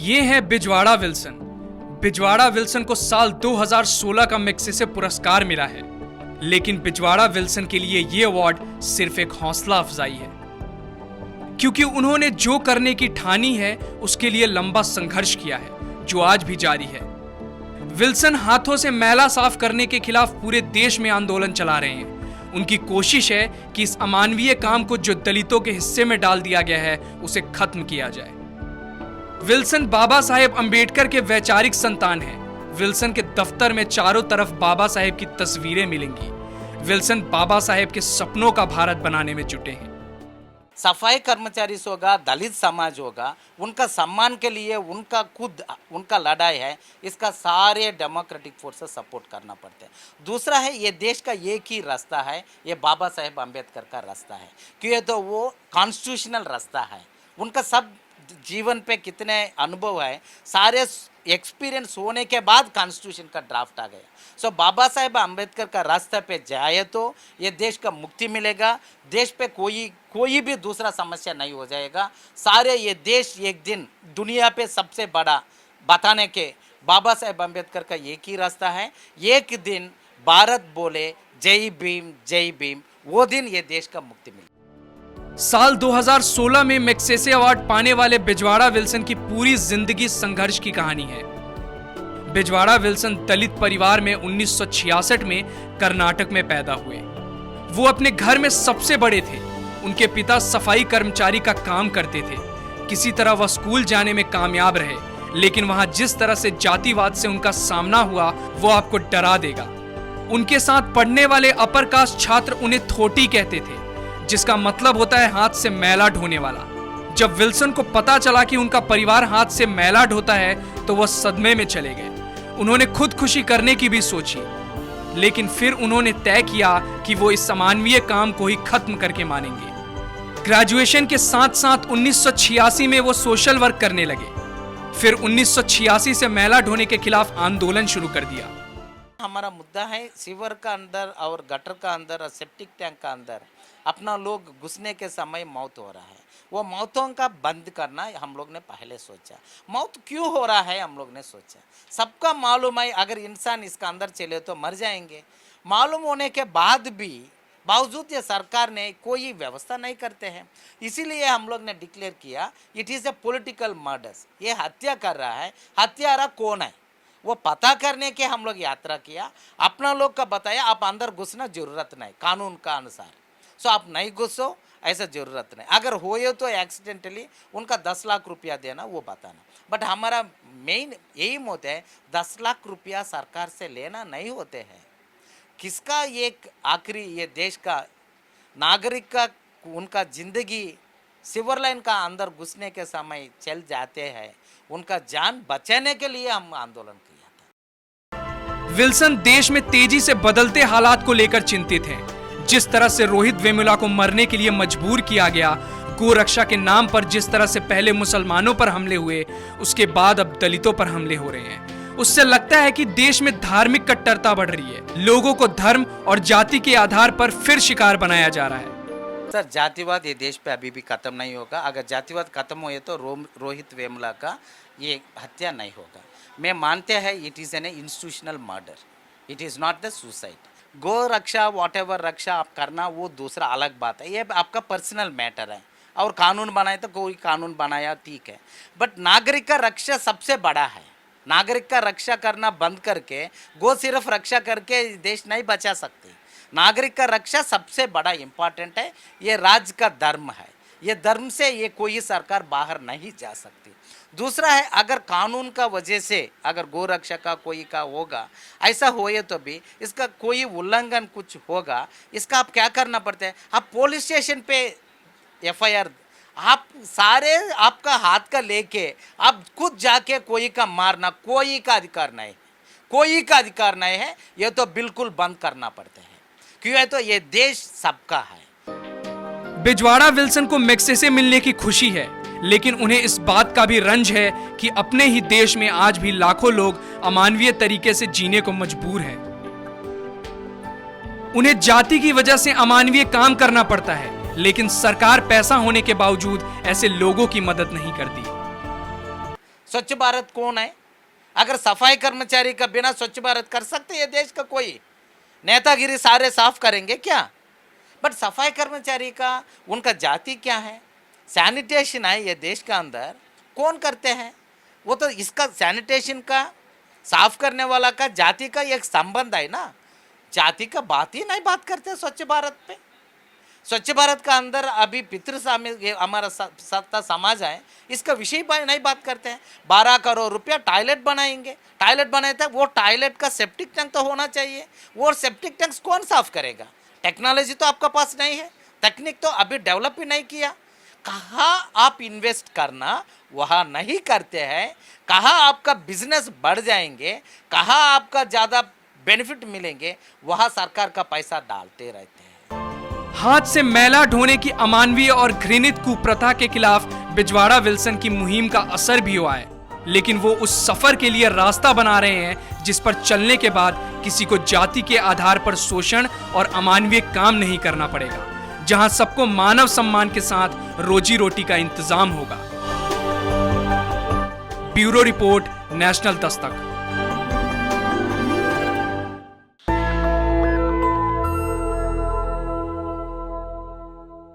ये है Bijwada Wilson. Bijwada Wilson को साल 2016 का मैग्सेसे पुरस्कार मिला है, लेकिन बिजवाड़ा विल्सन के लिए ये अवार्ड सिर्फ एक हौसला अफजाई है, क्योंकि उन्होंने जो करने की ठानी है उसके लिए लंबा संघर्ष किया है, जो आज भी जारी है। विल्सन हाथों से मैला साफ करने के खिलाफ पूरे देश में आंदोलन चला रहे हैं। उनकी कोशिश है कि इस अमानवीय काम को जो दलितों के हिस्से में डाल दिया गया है उसे खत्म किया जाए। विल्सन बाबा साहेब अंबेडकर के वैचारिक संतान हैं। विल्सन के दफ्तर में चारों तरफ बाबा साहेब की तस्वीरें मिलेंगी। विल्सन बाबा साहेब के सपनों का भारत बनाने में जुटे हैं। सफाई कर्मचारी होगा, दलित समाज होगा, उनका सम्मान के लिए उनका लड़ाई है। इसका सारे डेमोक्रेटिक फोर्सेस सपोर्ट करना पड़ता है। दूसरा है, ये देश का एक ही रास्ता है, ये बाबा साहेब अम्बेडकर का रास्ता है, क्योंकि तो वो कॉन्स्टिट्यूशनल रास्ता है। उनका सब जीवन पे कितने अनुभव है, सारे एक्सपीरियंस होने के बाद कॉन्स्टिट्यूशन का ड्राफ्ट आ गया। सो बाबा साहेब अम्बेडकर का रास्ते पे जाए तो ये देश का मुक्ति मिलेगा, देश पे कोई भी दूसरा समस्या नहीं हो जाएगा। सारे ये देश एक दिन दुनिया पे सबसे बड़ा बताने के बाबा साहेब अम्बेडकर का एक ही रास्ता है। एक दिन भारत बोले जय भीम, वो दिन ये देश का मुक्ति मिलेगा। साल 2016 में मैग्सेसे अवार्ड पाने वाले बिजवाड़ा विल्सन की पूरी जिंदगी संघर्ष की कहानी है। बिजवाड़ा विल्सन दलित परिवार में 1966 में कर्नाटक में पैदा हुए। वो अपने घर में सबसे बड़े थे। उनके पिता सफाई कर्मचारी का काम करते थे। किसी तरह वह स्कूल जाने में कामयाब रहे, लेकिन वहां जिस तरह से जातिवाद से उनका सामना हुआ वो आपको डरा देगा। उनके साथ पढ़ने वाले अपर कास्ट छात्र उन्हें थोटी कहते थे, जिसका मतलब होता है हाथ से मैला ढोने वाला। जब विल्सन को पता चला कि उनका परिवार हाथ से मैला ढोता है तो वह सदमे में चले गए। उन्होंने खुदकुशी करने की भी सोची, लेकिन फिर उन्होंने तय किया कि वो इस अमानवीय काम को ही खत्म करके मानेंगे। ग्रेजुएशन के साथ साथ 1986 में वो सोशल वर्क करने लगे। फिर 1986 से मैला ढोने के खिलाफ आंदोलन शुरू कर दिया। हमारा मुद्दा है सीवर का अंदर और गटर का अंदर और सेप्टिक टैंक का अंदर अपना लोग घुसने के समय मौत हो रहा है। वो मौतों का बंद करना हम लोग ने पहले सोचा। मौत क्यों हो रहा है हम लोग ने सोचा। सबका मालूम है अगर इंसान इसका अंदर चले तो मर जाएंगे। मालूम होने के बाद भी बावजूद ये सरकार ने कोई व्यवस्था नहीं करते हैं। इसीलिए हम लोग ने डिक्लेयर किया it is a political murders. ये हत्या कर रहा है, हत्यारा कौन है वो पता करने के हम लोग यात्रा किया। अपना लोग का बताया आप अंदर घुसना जरूरत नहीं, कानून का अनुसार। सो आप नहीं घुसो, ऐसा जरूरत नहीं। अगर हो तो एक्सीडेंटली उनका 10 लाख रुपया देना, वो बताना। बट हमारा मेन एम होता है 10 लाख रुपया सरकार से लेना नहीं होते हैं। किसका एक आखिरी ये देश का नागरिक का उनका जिंदगी सिवर लाइन का अंदर घुसने के समय चल जाते हैं, उनका जान बचाने के लिए हम आंदोलन किया था। विल्सन देश में तेजी से बदलते हालात को लेकर चिंतित हैं। जिस तरह से रोहित वेमुला को मरने के लिए मजबूर किया गया, गोरक्षा के नाम पर जिस तरह से पहले मुसलमानों पर हमले हुए, उसके बाद अब दलितों पर हमले हो रहे हैं, उससे लगता है कि देश में धार्मिक कट्टरता बढ़ रही है। लोगों को धर्म और जाति के आधार पर फिर शिकार बनाया जा रहा है। सर, जातिवाद ये देश पे अभी भी खत्म नहीं होगा। अगर जातिवाद खत्म हो तो रोहित वेमुला का ये हत्या नहीं होगा। मैं मानते हैं it is an institutional murder, it is not the suicide. गो रक्षा वॉट एवर रक्षा आप करना वो दूसरा अलग बात है, ये आपका पर्सनल मैटर है। और कानून बनाए तो कोई कानून बनाया ठीक है, बट नागरिक का रक्षा सबसे बड़ा है। नागरिक का रक्षा करना बंद करके गो सिर्फ रक्षा करके देश नहीं बचा सकते। नागरिक का रक्षा सबसे बड़ा इम्पॉर्टेंट है। ये राज्य का धर्म है, ये धर्म से ये कोई सरकार बाहर नहीं जा सकती। दूसरा है, अगर कानून का वजह से अगर गोरक्षा का कोई का होगा, ऐसा होए तो भी इसका कोई उल्लंघन कुछ होगा, इसका आप क्या करना पड़ता है, आप पुलिस स्टेशन पे FIR आप सारे आपका हाथ का लेके आप खुद जाके कोई का मारना कोई का अधिकार नहीं, कोई का अधिकार नहीं है। ये तो बिल्कुल बंद करना पड़ता है, क्यों है तो ये देश सबका है। बिजवाड़ा विल्सन को मैग्सेसे मिलने की खुशी है, लेकिन उन्हें इस बात का भी रंज है कि अपने ही देश में आज भी लाखों लोग अमानवीय तरीके से जीने को मजबूर हैं। उन्हें जाति की वजह से अमानवीय काम करना पड़ता है, लेकिन सरकार पैसा होने के बावजूद ऐसे लोगों की मदद नहीं करती। स्वच्छ भारत कौन है? अगर सफाई कर्मचारी का बिना स्वच्छ भारत कर सकते ये देश का कोई नेतागिरी सारे साफ करेंगे क्या? बट सफाई कर्मचारी का उनका जाति क्या है? सैनिटेशन है ये देश का अंदर कौन करते हैं? वो तो इसका सैनिटेशन का साफ करने वाला का जाति का एक संबंध है ना, जाति का बात ही नहीं बात करते स्वच्छ भारत पे। स्वच्छ भारत का अंदर अभी पितृस्वामी ये हमारा सत्ता समाज है, इसका विषय नहीं बात करते हैं। 12 करोड़ रुपया टॉयलेट बनाएंगे, टॉयलेट बनाए थे, वो टॉयलेट का सेप्टिक टैंक तो होना चाहिए, वो सेप्टिक टैंक कौन साफ करेगा? टेक्नोलॉजी तो आपका पास नहीं है, तकनीक तो अभी डेवलप ही नहीं किया। कहाँ आप इन्वेस्ट करना वहाँ नहीं करते हैं, कहाँ आपका बिजनेस बढ़ जाएंगे, कहाँ आपका ज़्यादा बेनिफिट मिलेंगे, वहाँ सरकार का पैसा डालते रहते हैं। हाथ से मैला ढोने की अमानवीय और घृणित कुप्रथा के खिलाफ बिजवाड़ा विल्सन की मुहिम का असर भी हुआ है, लेकिन वो उस सफर के लिए रास्ता बना रहे हैं जिस पर चलने के बाद किसी को जाति के आधार पर शोषण और अमानवीय काम नहीं करना पड़ेगा, जहां सबको मानव सम्मान के साथ रोजी रोटी का इंतजाम होगा। Bureau report, national Dastak.